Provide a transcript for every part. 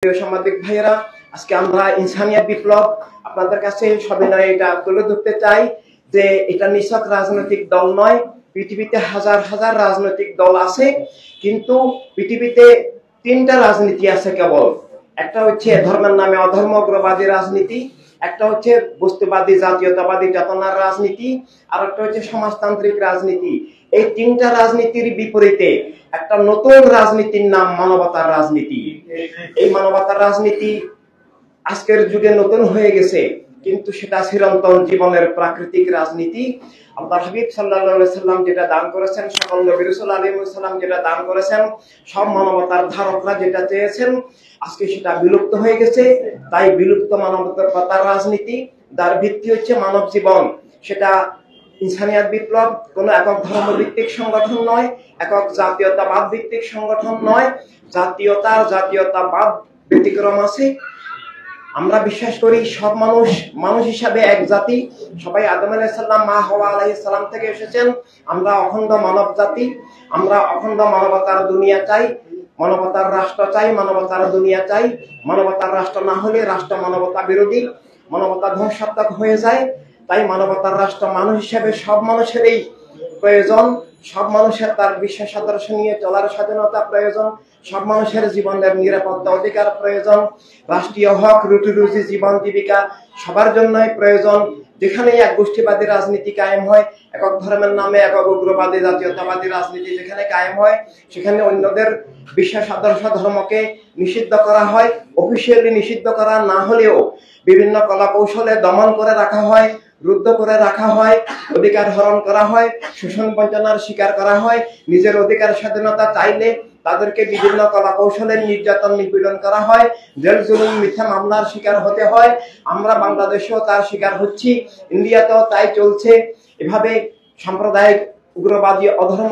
প্রিয় সাংবাদিক ভাইয়েরা, আজকে আমরা ইনসানিয়াত বিপ্লব আপনাদের কাছে সবিনয়ে এটা তুলে ধরতে চাই যে এটা নিছক রাজনৈতিক দল নয়। পৃথিবীতে হাজার হাজার রাজনৈতিক দল আছে, কিন্তু পৃথিবীতে তিনটা রাজনীতি আছে কেবল। একটা হচ্ছে ধর্মের নামে অধর্ম উগ্রবাদী রাজনীতি, একটা হচ্ছে বস্তুবাদী জাতীয়তাবাদী চেতনার রাজনীতি, আর একটা হচ্ছে সমাজতান্ত্রিক রাজনীতি। এই তিনটা রাজনীতির বিপরীতে একটা নতুন রাজনীতির নাম মানবতার রাজনীতি। এই মানবতার রাজনীতি আজকের যুগে নতুন হয়ে গেছে, কিন্তু সেটা চিরন্তন জীবনের প্রাকৃতিক রাজনীতি। আল্লাহর হাবিব সাল্লাল্লাহু আলাইহি সাল্লাম যেটা দান করেছেন, সকল নবী রাসূল আলাইহিস সালাম যেটা দান করেছেন, সব মানবতার ধারকরা যেটা চেয়েছেন, আজকে সেটা বিলুপ্ত হয়ে গেছে। তাই বিলুপ্ত মানবতার রাজনীতি, যার ভিত্তি হচ্ছে মানব জীবন, সেটা ইনসানিয়াত বিপ্লব কোনো একক ধর্মভিত্তিক সংগঠন নয়, একক জাতীয়তাবাদ ভিত্তিক সংগঠন নয়। জাতীয়তাবাদ ব্যতিক্রম আছে। আমরা বিশ্বাস করি সব মানুষ হিসাবে এক জাতি। সবাই আদম আলাইহিস সালাম, মা হাওয়া আলাইহিস সালাম থেকে এসেছেন। আমরা অখণ্ড মানব জাতি। আমরা অখণ্ড মানবতার দুনিয়া চাই, মানবতার রাষ্ট্র চাই, মানবতার দুনিয়া চাই। মানবতার রাষ্ট্র না হলে রাষ্ট্র মানবতা বিরোধী, মানবতা ধ্বংসাত্মক হয়ে যায়। তাই মানবতার রাষ্ট্র মানুষ হিসেবে সব মানুষেরই প্রয়োজন। সব মানুষের তার বিশ্বাস আদর্শ নিয়ে চলার স্বাধীনতা প্রয়োজন। সব মানুষের জীবনের নিরাপত্তা অধিকার প্রয়োজন। রাষ্ট্রীয় হক, রুটি রুজি, জীবন জীবিকা সবার জন্যই প্রয়োজন। যেখানে এক গোষ্ঠীবাদী রাজনীতি কায়েম হয়, একক ধর্মের নামে একক উগ্রবাদী জাতীয়তাবাদী রাজনীতি যেখানে কায়েম হয়, সেখানে অন্যদের বিশ্বাস আদর্শ ধর্মকে নিষিদ্ধ করা হয়। অফিসিয়ালি নিষিদ্ধ করা না হলেও বিভিন্ন কলা কৌশলে দমন করে রাখা হয়, রুদ্ধ করে রাখা হয়, অধিকার হরণ করা হয়, শোষণ বঞ্চনার শিকার করা হয়। নিজের অধিকার স্বাধীনতা চাইলে তাদেরকে বিভিন্ন কলা কৌশলে নির্যাতন নিপীড়ন করা হয়, জেল জুলুম মিথ্যা মামলার শিকার হতে হয়। আমরা বাংলাদেশেও তার শিকার হচ্ছি, ইন্ডিয়াতেও তাই চলছে। এভাবে সাম্প্রদায়িক উগ্রবাদী অধর্ম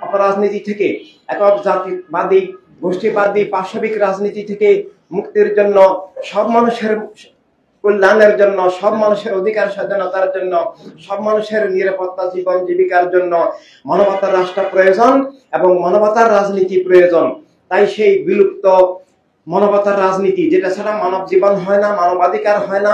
অপরাজনীতি থেকে, একক জাতিবাদী গোষ্ঠীবাদী পাশবিক রাজনীতি থেকে মুক্তির জন্য, সব মানুষের কল্যাণের জন্য, সব মানুষের অধিকার স্বাধীনতার জন্য, সব মানুষের নিরাপত্তা জীবন জীবিকার জন্য মানবতার রাষ্ট্র প্রয়োজন এবং মানবতার রাজনীতি প্রয়োজন। তাই সেই বিলুপ্ত মানবতার রাজনীতি, যেটা ছাড়া মানব জীবন হয় না, মানবাধিকার হয় না,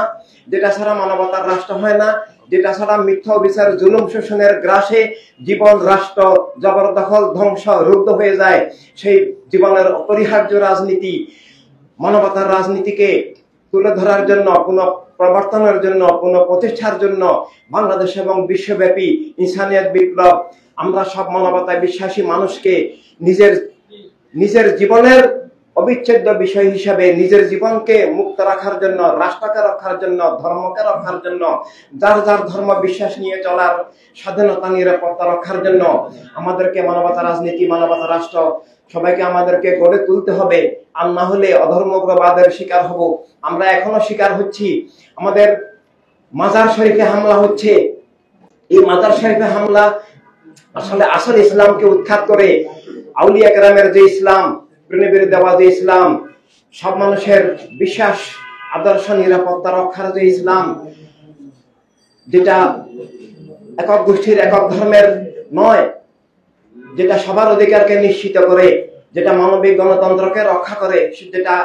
যেটা ছাড়া মানবতার রাষ্ট্র হয় না, যেটা ছাড়া মিথ্যা বিচার জুলুম শোষণের গ্রাসে জীবন, রাষ্ট্র জবরদখল, ধ্বংস, রুদ্ধ হয়ে যায়, সেই জীবনের অপরিহার্য রাজনীতি, মানবতার রাজনীতিকে তুলে ধরার জন্য, পুনঃপ্রবর্তনের জন্য, পুনঃপ্রতিষ্ঠার জন্য বাংলাদেশ এবং বিশ্বব্যাপী ইনসানিয়াত বিপ্লব আমরা সব মানবতায় বিশ্বাসী মানুষকে নিজের জীবনের অবিচ্ছেদ্য বিষয় হিসাবে, নিজের জীবনকে মুক্ত রাখার জন্য, রাষ্ট্রকে রক্ষার জন্য, ধর্মকে রক্ষার জন্য, যার যার ধর্ম বিশ্বাস নিয়ে চলার স্বাধীনতা নিরাপত্তা রক্ষার জন্য আমাদেরকে মানবতা রাজনীতি, মানবতা রাষ্ট্র সবাইকে আমাদেরকে গড়ে তুলতে হবে। আর না হলে অধর্ম উগ্রবাদের শিকার হব। আমরা এখনো শিকার হচ্ছি। আমাদের মাজার শরীফে হামলা হচ্ছে। এই মাজার শরীফে হামলা আসলে ইসলামকে উৎখাত করে, আউলিয়া কেরামের যে ইসলাম, প্রেমের দেওয়া যে ইসলাম, সব মানুষের বিশ্বাস আদর্শ নিরাপত্তা রক্ষার যে ইসলাম, যেটা একক গোষ্ঠীর একক ধর্মের নয়, যেটা সবার অধিকারকে নিশ্চিত করে, যেটা মানবিক গণতন্ত্রকে রক্ষা করে, যেটা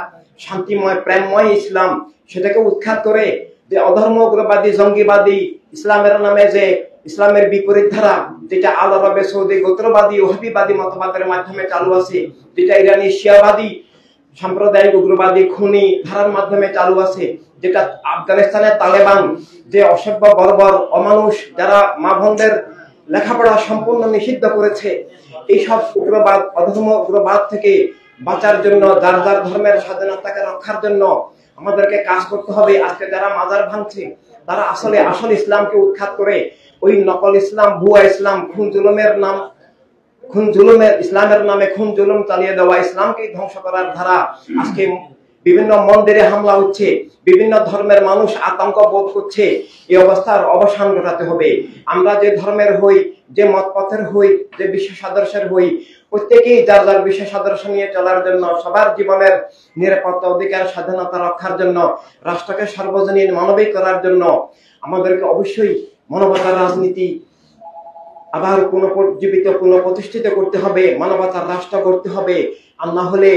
শান্তিময় প্রেমময় ইসলাম, সেটাকে উৎখাত করে যে অধর্ম উগ্রবাদী জঙ্গিবাদী ইসলামের নামে যে ইসলামের বিপরীত ধারা, যেটা আল আরবে সৌদি গোত্রবাদী ওহাবিবাদী মতবাদের মাধ্যমে চালু আছে, যেটা ইরানি শিয়াবাদী সাম্প্রদায়িক উগ্রবাদী খুনি ধারার মাধ্যমে চালু আছে, যেটা আফগানিস্তানের তালেবান যে অসভ্য বর্বর অমানুষ যারা মা বোনদের লেখাপড়া সম্পূর্ণ নিষিদ্ধ করেছে। এইসব উগ্রবাদ, অধর্ম উগ্রবাদ থেকে বাঁচার জন্য, যার যার ধর্মের স্বাধীনতাকে রক্ষার জন্য আমাদেরকে কাজ করতে হবে। আজকে যারা মাজার ভাঙছে, তারা আসল ইসলামকে উৎখাত করে ওই নকল ইসলাম, ভুয়া ইসলাম, ইসলামের নামে খুন জুলুম চালিয়ে দেওয়া, ইসলামকে ধ্বংস করার ধারা। আজকে বিভিন্ন মন্দিরে হামলা হচ্ছে, বিভিন্ন ধর্মের মানুষ আতঙ্ক বোধ করছে। এই অবস্থার অবসান ঘটাতে হবে। আমরা যে ধর্মের হই, যে মতপথের হই, যে বিশ্বাস আদর্শের হই, প্রত্যেকেই যার যার বিশ্বাস আদর্শ নিয়ে চলার জন্য, সবার জীবনের নিরাপত্তা অধিকার স্বাধীনতা রক্ষার জন্য, রাষ্ট্রকে সর্বজনীন মানবিক করার জন্য আমাদেরকে অবশ্যই মানবতার রাজনীতি আবার পুনঃপ্রতিষ্ঠিত করতে হবে, মানবতার রাষ্ট্র করতে হবে। আর না হলে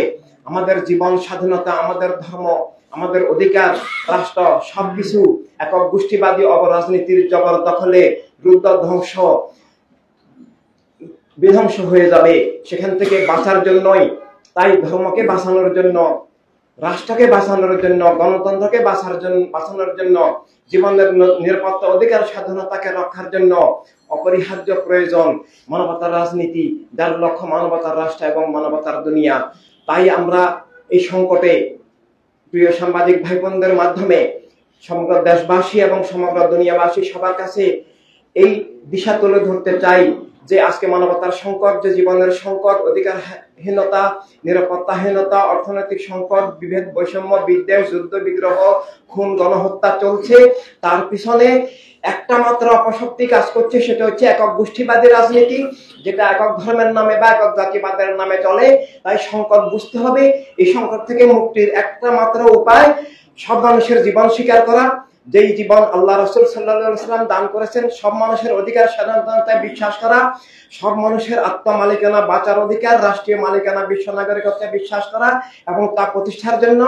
আমাদের জীবন স্বাধীনতা, আমাদের ধর্ম, আমাদের অধিকার, রাষ্ট্র সবকিছু একক গোষ্ঠীবাদী অবরাজনীতির জবরদখলে রুদ্ধ ধ্বংস বিধ্বংস হয়ে যাবে। সেখান থেকে বাঁচার জন্যই, তাই ধর্মকে বাঁচানোর জন্য, রাষ্ট্রকে বাঁচানোর জন্য, গণতন্ত্রকে বাঁচানোর জন্য, জীবনের নিরাপত্তা, অধিকার, স্বাধীনতাকে রক্ষার জন্য অপরিহার্য প্রয়োজন মানবতার রাজনীতি, যার লক্ষ্য মানবতার রাষ্ট্র এবং মানবতার দুনিয়া। তাই আমরা এই সংকটে প্রিয় সাংবাদিক ভাই বোনদের মাধ্যমে সমগ্র দেশবাসী এবং সমগ্র দুনিয়াবাসী সবার কাছে এই দিশা তুলে ধরতে চাই যে আজকে মানবতার সংকট, যে জীবনের সংকট, অধিকারহীনতা, নিরাপত্তাহীনতা, অর্থনৈতিক সংকট, বিভেদ, বৈষম্য, বিদ্বেষ, যুদ্ধ, বিগ্রহ, খুন, গণহত্যা চলছে, তার পিছনে একটা মাত্র অপশক্তি কাজ করছে, সেটা হচ্ছে একক গোষ্ঠীবাদী রাজনীতি, যেটা একক ধর্মের নামে বা একক জাতিবাদের নামে চলে। তাই সংকট বুঝতে হবে। এই সংকট থেকে মুক্তির একটা মাত্র উপায় সব মানুষের জীবন স্বীকার করা, যেই জীবন আল্লাহ রাসূল সাল্লাল্লাহু আলাইহি ওয়াসাল্লাম দান করেছেন, সব মানুষের অধিকার, স্বাধীনতায় বিশ্বাস করা, সব মানুষের আত্মমালিকানা, বাঁচার অধিকার, রাষ্ট্রীয় মালিকানা, বিশ্ব নাগরিকত্বে বিশ্বাস করা এবং তা প্রতিষ্ঠার জন্য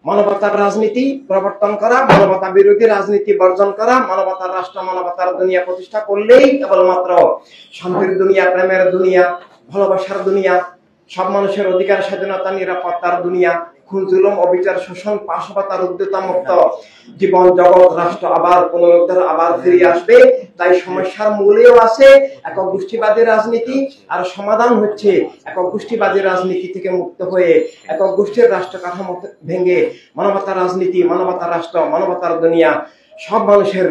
মানবতার রাজনীতি প্রবর্তন করা, মানবতা বিরোধী রাজনীতি বর্জন করা, মানবতার রাষ্ট্র, মানবতার দুনিয়া প্রতিষ্ঠা করলেই কেবলমাত্র শান্তির দুনিয়া, প্রেমের দুনিয়া, ভালোবাসার দুনিয়া, সব মানুষের অধিকার, স্বাধীনতা, নিরাপত্তার দুনিয়া, খুন, জুলুম, অবিচার, শোষণ, পাশবতার উদ্যতা মুক্ত জীবন, জগৎ, রাষ্ট্র আবার পুনরুদ্ধার, আবার ফিরে আসবে। তাই সমস্যার মূলেও আছে একক গোষ্ঠীবাদী রাজনীতি, আর সমাধান হচ্ছে একক গোষ্ঠীবাদী রাজনীতি থেকে মুক্ত হয়ে একক গোষ্ঠীর রাষ্ট্র কাঠামো ভেঙে মানবতার রাজনীতি, মানবতার রাষ্ট্র, মানবতার দুনিয়া, সব মানুষের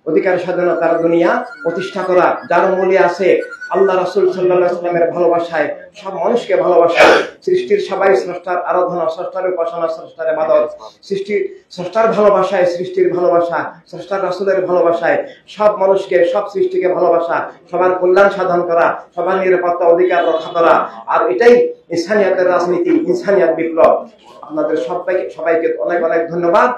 অধিকার, স্বাধীনতার দুনিয়া প্রতিষ্ঠা করা, যার মূলে আছে আল্লাহ রাসূল সাল্লাল্লাহু আলাইহি ওয়াসাল্লামের ভালোবাসায় সব মানুষকে ভালোবাসা, সৃষ্টির সবাই স্রষ্টার আরাধনা, স্রষ্টার উপাসনা, স্রষ্টার ইবাদত, স্রষ্টার ভালোবাসায় সৃষ্টির ভালোবাসা, স্রষ্টার রাসূলের ভালোবাসায় সব মানুষকে, সব সৃষ্টিকে ভালোবাসা, সবার কল্যাণ সাধন করা, সবার নিরাপত্তা, অধিকার রক্ষা করা। আর এটাই ইনসানিয়াতের রাজনীতি, ইনসানিয়াত বিপ্লব। আপনাদের সবাইকে অনেক অনেক ধন্যবাদ।